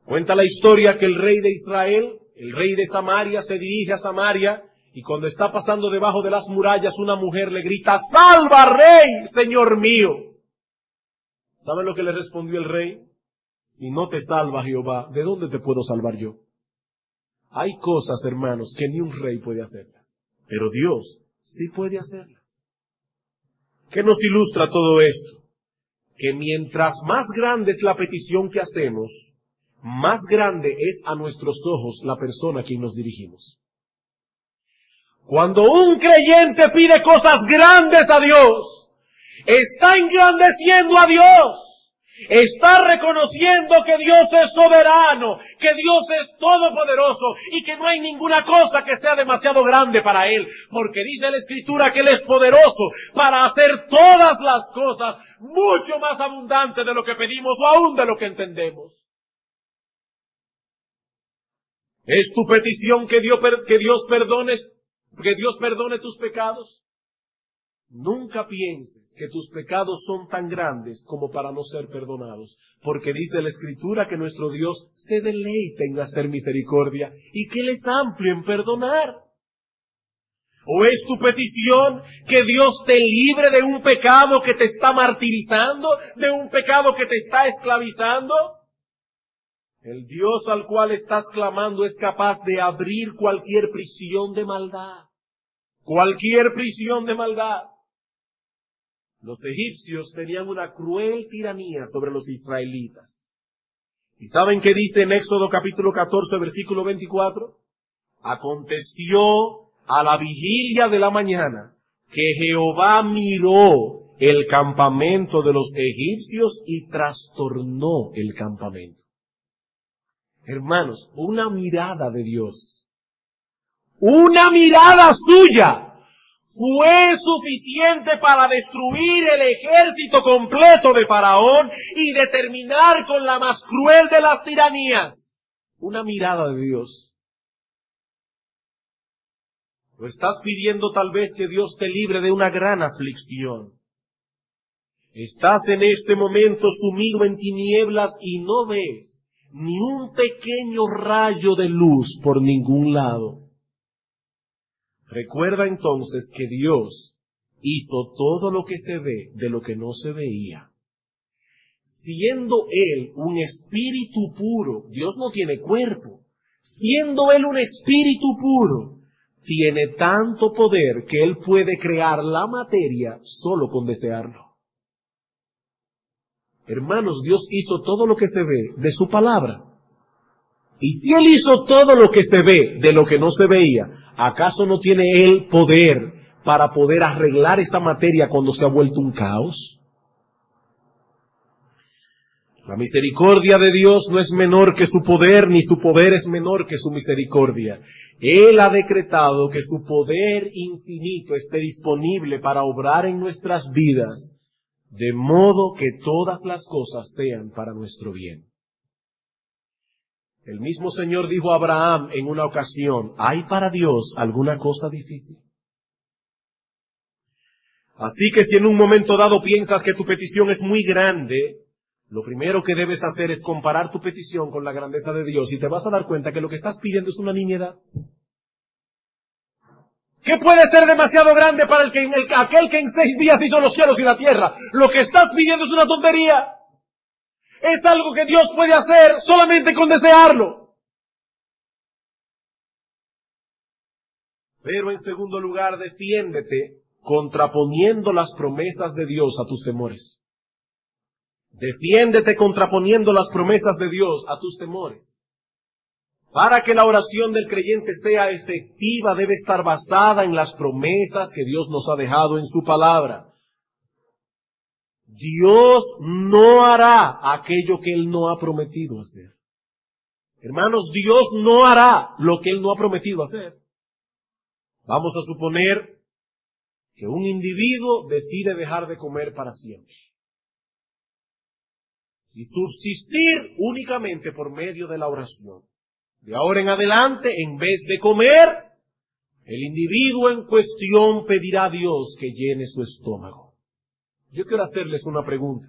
Cuenta la historia que el rey de Israel, el rey de Samaria, se dirige a Samaria y cuando está pasando debajo de las murallas una mujer le grita: ¡Salva, rey, señor mío! ¿Saben lo que le respondió el rey? Si no te salva Jehová, ¿de dónde te puedo salvar yo? Hay cosas, hermanos, que ni un rey puede hacerlas, pero Dios sí puede hacerlas. ¿Qué nos ilustra todo esto? Que mientras más grande es la petición que hacemos, más grande es a nuestros ojos la persona a quien nos dirigimos. Cuando un creyente pide cosas grandes a Dios, está engrandeciendo a Dios. Está reconociendo que Dios es soberano, que Dios es todopoderoso y que no hay ninguna cosa que sea demasiado grande para Él, porque dice la Escritura que Él es poderoso para hacer todas las cosas mucho más abundantes de lo que pedimos o aún de lo que entendemos. ¿Es tu petición que Dios perdone tus pecados? Nunca pienses que tus pecados son tan grandes como para no ser perdonados, porque dice la Escritura que nuestro Dios se deleita en hacer misericordia y que Él es amplio en perdonar. ¿O es tu petición que Dios te libre de un pecado que te está martirizando, de un pecado que te está esclavizando? El Dios al cual estás clamando es capaz de abrir cualquier prisión de maldad. Cualquier prisión de maldad. Los egipcios tenían una cruel tiranía sobre los israelitas. ¿Y saben qué dice en Éxodo capítulo 14, versículo 24? Aconteció a la vigilia de la mañana que Jehová miró el campamento de los egipcios y trastornó el campamento. Hermanos, una mirada de Dios, una mirada suya, fue suficiente para destruir el ejército completo de Faraón y de terminar con la más cruel de las tiranías. Una mirada de Dios. ¿O estás pidiendo tal vez que Dios te libre de una gran aflicción? Estás en este momento sumido en tinieblas y no ves ni un pequeño rayo de luz por ningún lado. Recuerda entonces que Dios hizo todo lo que se ve de lo que no se veía. Siendo Él un espíritu puro, Dios no tiene cuerpo. Siendo Él un espíritu puro, tiene tanto poder que Él puede crear la materia solo con desearlo. Hermanos, Dios hizo todo lo que se ve de su palabra. Y si Él hizo todo lo que se ve de lo que no se veía, ¿acaso no tiene Él poder para poder arreglar esa materia cuando se ha vuelto un caos? La misericordia de Dios no es menor que su poder, ni su poder es menor que su misericordia. Él ha decretado que su poder infinito esté disponible para obrar en nuestras vidas, de modo que todas las cosas sean para nuestro bien. El mismo Señor dijo a Abraham en una ocasión: ¿hay para Dios alguna cosa difícil? Así que si en un momento dado piensas que tu petición es muy grande, lo primero que debes hacer es comparar tu petición con la grandeza de Dios y te vas a dar cuenta que lo que estás pidiendo es una nimiedad. ¿Qué puede ser demasiado grande para aquel que en 6 días hizo los cielos y la tierra? Lo que estás pidiendo es una tontería. Es algo que Dios puede hacer solamente con desearlo. Pero en segundo lugar, defiéndete contraponiendo las promesas de Dios a tus temores. Defiéndete contraponiendo las promesas de Dios a tus temores. Para que la oración del creyente sea efectiva, debe estar basada en las promesas que Dios nos ha dejado en su palabra. Dios no hará aquello que Él no ha prometido hacer. Hermanos, Dios no hará lo que Él no ha prometido hacer. Vamos a suponer que un individuo decide dejar de comer para siempre y subsistir únicamente por medio de la oración. De ahora en adelante, en vez de comer, el individuo en cuestión pedirá a Dios que llene su estómago. Yo quiero hacerles una pregunta.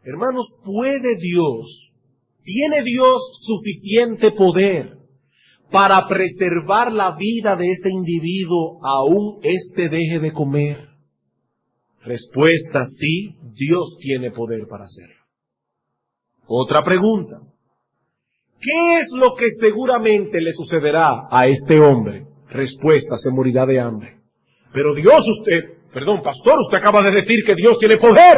Hermanos, ¿tiene Dios suficiente poder para preservar la vida de ese individuo aún éste deje de comer? Respuesta: sí, Dios tiene poder para hacerlo. Otra pregunta. ¿Qué es lo que seguramente le sucederá a este hombre? Respuesta: se morirá de hambre. Pero pastor, usted acaba de decir que Dios tiene poder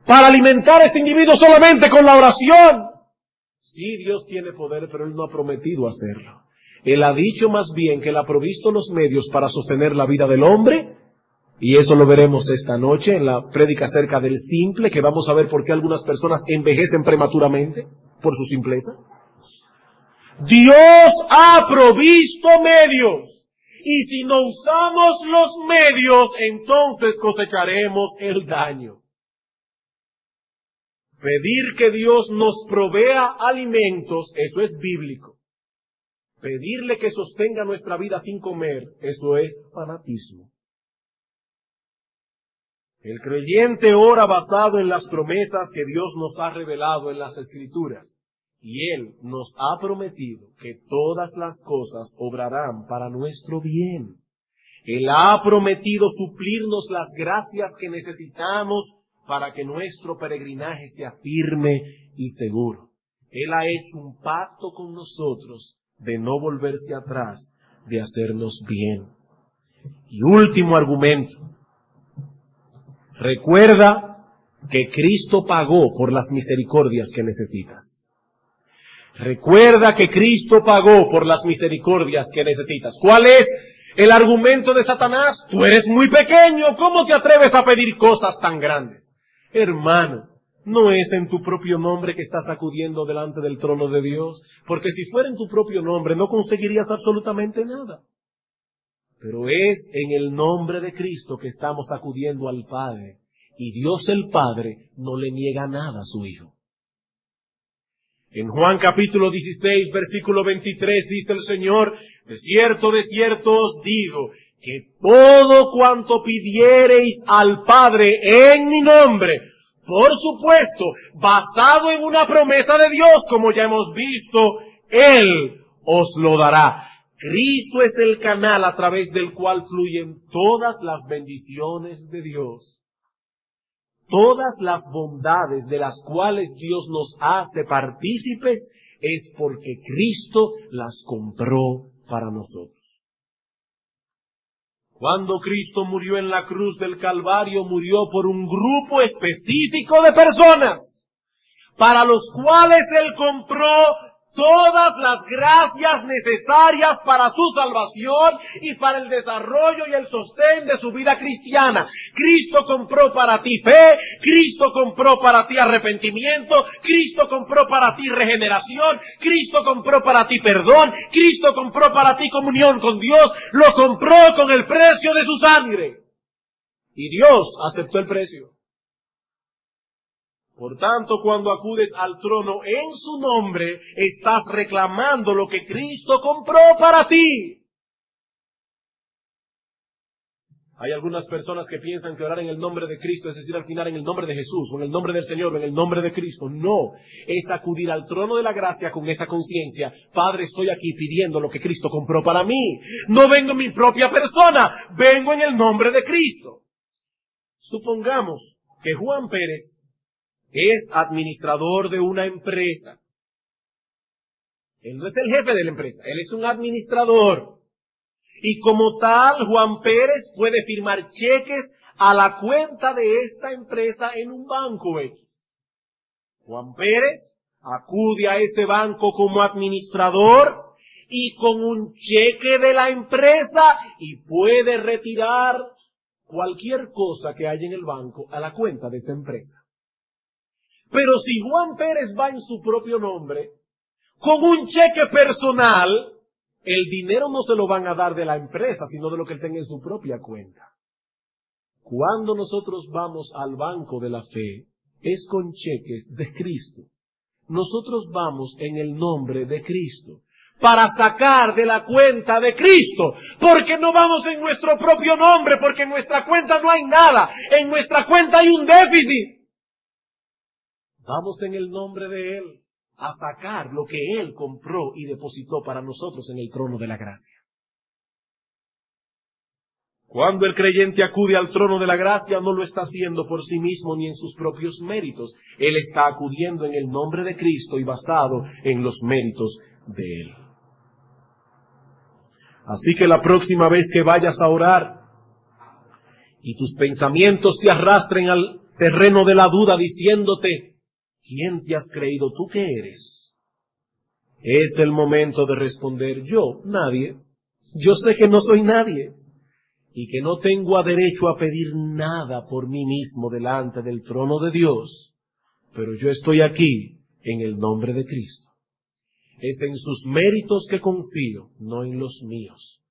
para alimentar a este individuo solamente con la oración. Sí, Dios tiene poder, pero Él no ha prometido hacerlo. Él ha dicho más bien que Él ha provisto los medios para sostener la vida del hombre, y eso lo veremos esta noche en la prédica acerca del simple, que vamos a ver por qué algunas personas envejecen prematuramente por su simpleza. Dios ha provisto medios, y si no usamos los medios, entonces cosecharemos el daño. Pedir que Dios nos provea alimentos, eso es bíblico. Pedirle que sostenga nuestra vida sin comer, eso es fanatismo. El creyente ora basado en las promesas que Dios nos ha revelado en las Escrituras. Y Él nos ha prometido que todas las cosas obrarán para nuestro bien. Él ha prometido suplirnos las gracias que necesitamos para que nuestro peregrinaje sea firme y seguro. Él ha hecho un pacto con nosotros de no volverse atrás, de hacernos bien. Y último argumento. Recuerda que Cristo pagó por las misericordias que necesitas. Recuerda que Cristo pagó por las misericordias que necesitas. ¿Cuál es el argumento de Satanás? Tú eres muy pequeño, ¿cómo te atreves a pedir cosas tan grandes? Hermano, no es en tu propio nombre que estás acudiendo delante del trono de Dios, porque si fuera en tu propio nombre no conseguirías absolutamente nada. Pero es en el nombre de Cristo que estamos acudiendo al Padre, y Dios el Padre no le niega nada a su Hijo. En Juan capítulo 16, versículo 23, dice el Señor: de cierto os digo, que todo cuanto pidiereis al Padre en mi nombre, por supuesto, basado en una promesa de Dios, como ya hemos visto, Él os lo dará. Cristo es el canal a través del cual fluyen todas las bendiciones de Dios. Todas las bondades de las cuales Dios nos hace partícipes es porque Cristo las compró para nosotros. Cuando Cristo murió en la cruz del Calvario, murió por un grupo específico de personas, para los cuales Él compró todas las gracias necesarias para su salvación y para el desarrollo y el sostén de su vida cristiana. Cristo compró para ti fe, Cristo compró para ti arrepentimiento, Cristo compró para ti regeneración, Cristo compró para ti perdón, Cristo compró para ti comunión con Dios, lo compró con el precio de su sangre. Y Dios aceptó el precio. Por tanto, cuando acudes al trono en su nombre, estás reclamando lo que Cristo compró para ti. Hay algunas personas que piensan que orar en el nombre de Cristo, es decir, al final en el nombre de Jesús, o en el nombre del Señor, o en el nombre de Cristo. No, es acudir al trono de la gracia con esa conciencia. Padre, estoy aquí pidiendo lo que Cristo compró para mí. No vengo en mi propia persona, vengo en el nombre de Cristo. Supongamos que Juan Pérez es administrador de una empresa. Él no es el jefe de la empresa, él es un administrador. Y como tal, Juan Pérez puede firmar cheques a la cuenta de esta empresa en un banco X. Juan Pérez acude a ese banco como administrador y con un cheque de la empresa y puede retirar cualquier cosa que haya en el banco a la cuenta de esa empresa. Pero si Juan Pérez va en su propio nombre, con un cheque personal, el dinero no se lo van a dar de la empresa, sino de lo que él tenga en su propia cuenta. Cuando nosotros vamos al banco de la fe, es con cheques de Cristo. Nosotros vamos en el nombre de Cristo, para sacar de la cuenta de Cristo, porque no vamos en nuestro propio nombre, porque en nuestra cuenta no hay nada, en nuestra cuenta hay un déficit. Vamos en el nombre de Él a sacar lo que Él compró y depositó para nosotros en el trono de la gracia. Cuando el creyente acude al trono de la gracia, no lo está haciendo por sí mismo ni en sus propios méritos. Él está acudiendo en el nombre de Cristo y basado en los méritos de Él. Así que la próxima vez que vayas a orar y tus pensamientos te arrastren al terreno de la duda diciéndote, ¿quién te has creído tú que eres? Es el momento de responder, yo, nadie. Yo sé que no soy nadie y que no tengo derecho a pedir nada por mí mismo delante del trono de Dios, pero yo estoy aquí en el nombre de Cristo. Es en sus méritos que confío, no en los míos.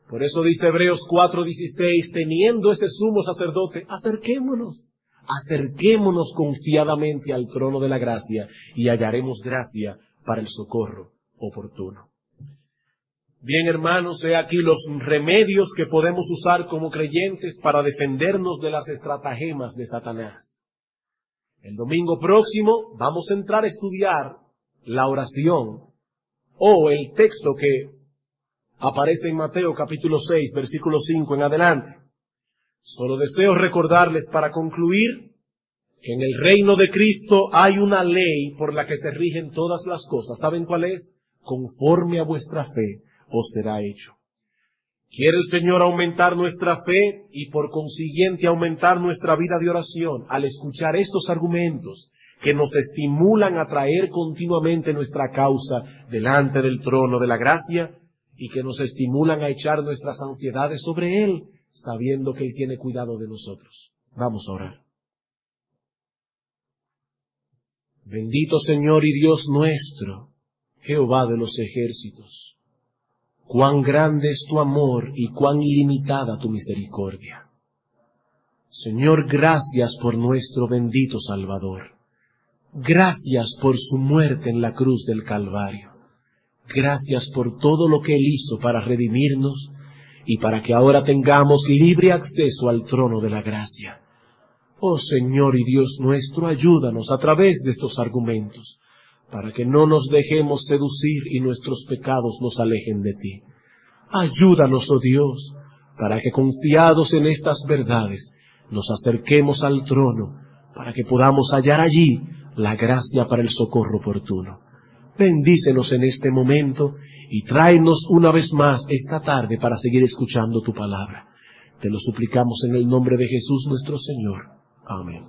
Por eso dice Hebreos 4:16, teniendo ese sumo sacerdote, acerquémonos confiadamente al trono de la gracia y hallaremos gracia para el socorro oportuno. Bien, hermanos, he aquí los remedios que podemos usar como creyentes para defendernos de las estratagemas de Satanás. El domingo próximo vamos a entrar a estudiar la oración o el texto que aparece en Mateo capítulo 6, versículo 5 en adelante. Solo deseo recordarles para concluir que en el reino de Cristo hay una ley por la que se rigen todas las cosas. ¿Saben cuál es? Conforme a vuestra fe os será hecho. Quiere el Señor aumentar nuestra fe y por consiguiente aumentar nuestra vida de oración al escuchar estos argumentos que nos estimulan a traer continuamente nuestra causa delante del trono de la gracia y que nos estimulan a echar nuestras ansiedades sobre Él, sabiendo que Él tiene cuidado de nosotros. Vamos a orar. Bendito Señor y Dios nuestro, Jehová de los ejércitos, cuán grande es tu amor y cuán ilimitada tu misericordia. Señor, gracias por nuestro bendito Salvador. Gracias por su muerte en la cruz del Calvario. Gracias por todo lo que Él hizo para redimirnos y para que ahora tengamos libre acceso al trono de la gracia. Oh Señor y Dios nuestro, ayúdanos a través de estos argumentos, para que no nos dejemos seducir y nuestros pecados nos alejen de ti. Ayúdanos, oh Dios, para que confiados en estas verdades nos acerquemos al trono, para que podamos hallar allí la gracia para el socorro oportuno. Bendícenos en este momento y tráenos una vez más esta tarde para seguir escuchando tu palabra. Te lo suplicamos en el nombre de Jesús nuestro Señor. Amén.